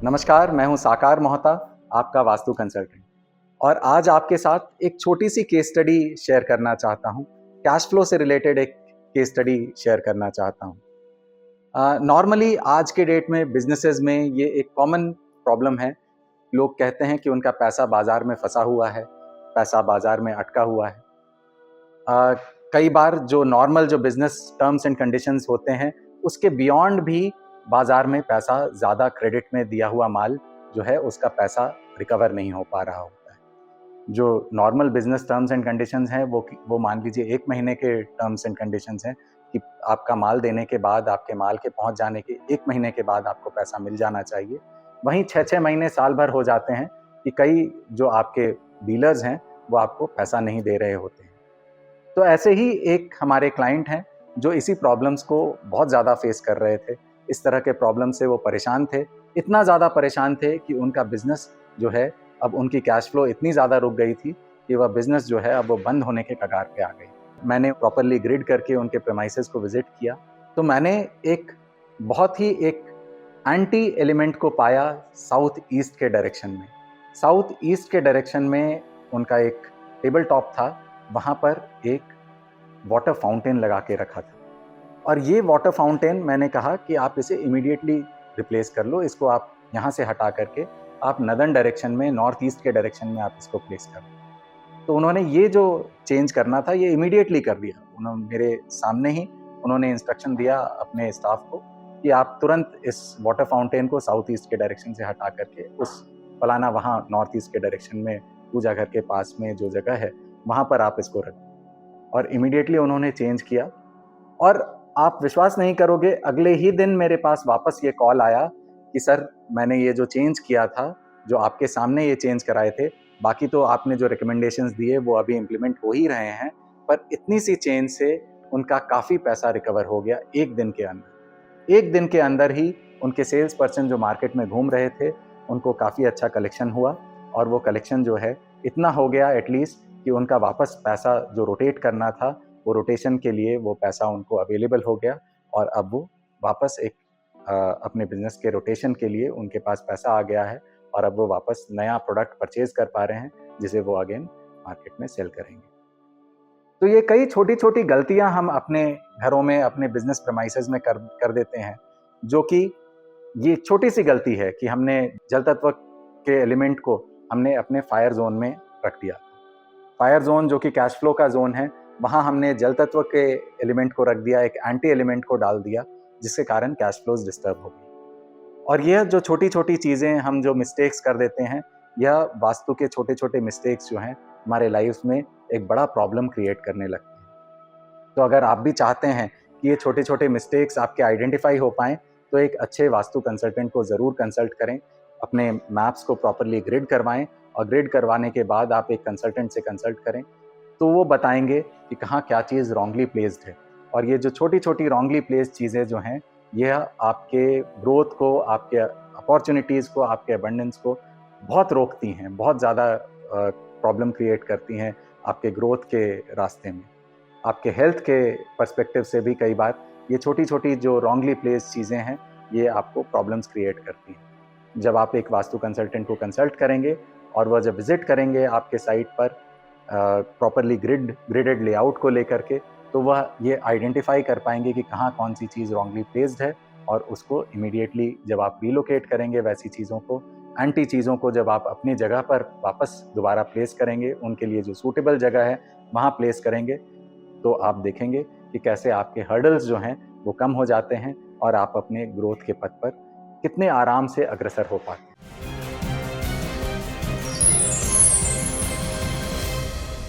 नमस्कार, मैं हूं साकार मोहता, आपका वास्तु कंसल्टेंट। और आज आपके साथ एक छोटी-सी केस स्टडी शेयर करना चाहता हूं। कैश फ्लो से रिलेटेड एक केस स्टडी शेयर करना चाहता हूं। नॉर्मली आज के डेट में बिज़नेसेस में ये एक कॉमन प्रॉब्लम है। लोग कहते हैं कि उनका पैसा बाज़ार में फँसा हुआ है, पैसा बाज़ार में अटका हुआ है। अ, कई बार जो नॉर्मल जो बिज़नेस टर्म्स एंड कंडीशंस होते हैं, उसके बियॉन्ड भी बाज़ार में पैसा ज़्यादा क्रेडिट में दिया हुआ माल जो है, उसका पैसा रिकवर नहीं हो पा रहा होता है। जो normal business terms and conditions हैं, वो मान लीजिए 1 महीने के टर्म्स एंड कंडीशंस हैं कि आपका माल देने के बाद, आपके माल के पहुँच जाने के 1 महीने के बाद आपको पैसा मिल जाना चाहिए। वहीं 6-6 महीने, साल भर हो जाते हैं कि कई जो आपके डीलर्स हैं, वो आपको पैसा नहीं दे रहे होते हैं। तो ऐसे ही एक हमारे क्लाइंट हैं जो इसी प्रॉब्लम्स को बहुत ज़्यादा फेस कर रहे थे। इस तरह के प्रॉब्लम से वो परेशान थे। इतना ज़्यादा परेशान थे कि उनका बिज़नेस जो है, अब उनकी कैश फ्लो इतनी ज़्यादा रुक गई थी कि वह बिज़नेस जो है अब वो बंद होने के कगार पे आ गई। मैंने प्रॉपर्ली ग्रिड करके उनके प्रेमाइसेस को विज़िट किया, तो मैंने एक बहुत ही एक एंटी एलिमेंट को पाया साउथ ईस्ट के डायरेक्शन में। साउथ ईस्ट के डायरेक्शन में उनका एक टेबल टॉप था, वहाँ पर एक वाटर फाउंटेन लगा के रखा था। और ये वाटर फाउंटेन, मैंने कहा कि आप इसे इमीडिएटली रिप्लेस कर लो, इसको आप यहाँ से हटा करके आप नदर्न डायरेक्शन में, नॉर्थ ईस्ट के डायरेक्शन में आप इसको प्लेस कर लो। तो उन्होंने ये जो चेंज करना था, ये इमीडिएटली कर दिया। उन्होंने मेरे सामने ही उन्होंने इंस्ट्रक्शन दिया अपने स्टाफ को कि आप तुरंत इस वाटर फाउंटेन को साउथ ईस्ट के डायरेक्शन से हटा करके उस फलाना वहाँ नॉर्थ ईस्ट के डायरेक्शन में पूजा घर के पास में जो जगह है, वहाँ पर आप इसको रख दो। और इमीडिएटली उन्होंने चेंज किया। और आप विश्वास नहीं करोगे, अगले ही दिन मेरे पास वापस ये कॉल आया कि सर, मैंने ये जो चेंज किया था, जो आपके सामने ये चेंज कराए थे, बाकी तो आपने जो रिकमेंडेशंस दिए वो अभी इम्प्लीमेंट हो ही रहे हैं, पर इतनी सी चेंज से उनका काफ़ी पैसा रिकवर हो गया 1 दिन के अंदर। 1 दिन के अंदर ही उनके सेल्स पर्सन जो मार्केट में घूम रहे थे, उनको काफ़ी अच्छा कलेक्शन हुआ। और वो कलेक्शन जो है, इतना हो गया एटलीस्ट कि उनका वापस पैसा जो रोटेट करना था, वो रोटेशन के लिए वो पैसा उनको अवेलेबल हो गया। और अब वो वापस एक अपने बिजनेस के रोटेशन के लिए उनके पास पैसा आ गया है। और अब वो वापस नया प्रोडक्ट परचेज कर पा रहे हैं, जिसे वो अगेन मार्केट में सेल करेंगे। तो ये कई छोटी-छोटी गलतियां हम अपने घरों में, अपने बिजनेस प्रेमाइसेस में कर देते हैं, जो कि ये छोटी सी गलती है कि हमने जल तत्व के एलिमेंट को हमने अपने फायर जोन में रख दिया। फायर जोन जो कि कैश फ्लो का जोन है, वहाँ हमने जल तत्व के एलिमेंट को रख दिया, एक एंटी एलिमेंट को डाल दिया, जिसके कारण कैश फ्लोज डिस्टर्ब हो गई। और यह जो छोटी-छोटी चीज़ें हम जो मिस्टेक्स कर देते हैं, यह वास्तु के छोटे-छोटे मिस्टेक्स जो हैं, हमारे लाइफ में एक बड़ा प्रॉब्लम क्रिएट करने लगते हैं। तो अगर आप भी चाहते हैं कि ये छोटे-छोटे मिस्टेक्स आपके आइडेंटिफाई हो पाएँ, तो एक अच्छे वास्तु कंसल्टेंट को ज़रूर कंसल्ट करें। अपने मैप्स को प्रॉपर्ली ग्रिड करवाएँ, और ग्रिड करवाने के बाद आप एक कंसल्टेंट से कंसल्ट करें, तो वो बताएँगे कि कहाँ क्या चीज़ रॉन्गली प्लेस्ड है। और ये जो छोटी-छोटी रॉन्गली प्लेस्ड चीज़ें जो हैं, यह आपके ग्रोथ को, आपके अपॉर्च्युनिटीज़ को, आपके अबंडेंस को बहुत रोकती हैं, बहुत ज़्यादा प्रॉब्लम क्रिएट करती हैं आपके ग्रोथ के रास्ते में। आपके हेल्थ के पर्सपेक्टिव से भी कई बार ये छोटी-छोटी जो रॉन्गली प्लेस्ड चीज़ें हैं, ये आपको प्रॉब्लम्स क्रिएट करती हैं। जब आप एक वास्तु कंसल्टेंट को कंसल्ट करेंगे और वह जब विज़िट करेंगे आपके साइट पर प्रॉपर्ली ग्रिडेड लेआउट को लेकर के, तो वह ये आइडेंटिफाई कर पाएँगे कि कहाँ कौन-सी चीज़ रॉन्गली प्लेस्ड है। और उसको इमीडिएटली जब आप रिलोकेट करेंगे वैसी चीज़ों को, एंटी चीज़ों को जब आप अपनी जगह पर वापस दोबारा प्लेस करेंगे, उनके लिए जो सूटेबल जगह है, वहाँ प्लेस करेंगे, तो आप देखेंगे कि कैसे आपके हर्डल्स जो हैं, वो कम हो जाते हैं और आप अपने ग्रोथ के पथ पर कितने आराम से अग्रसर हो पाते हैं।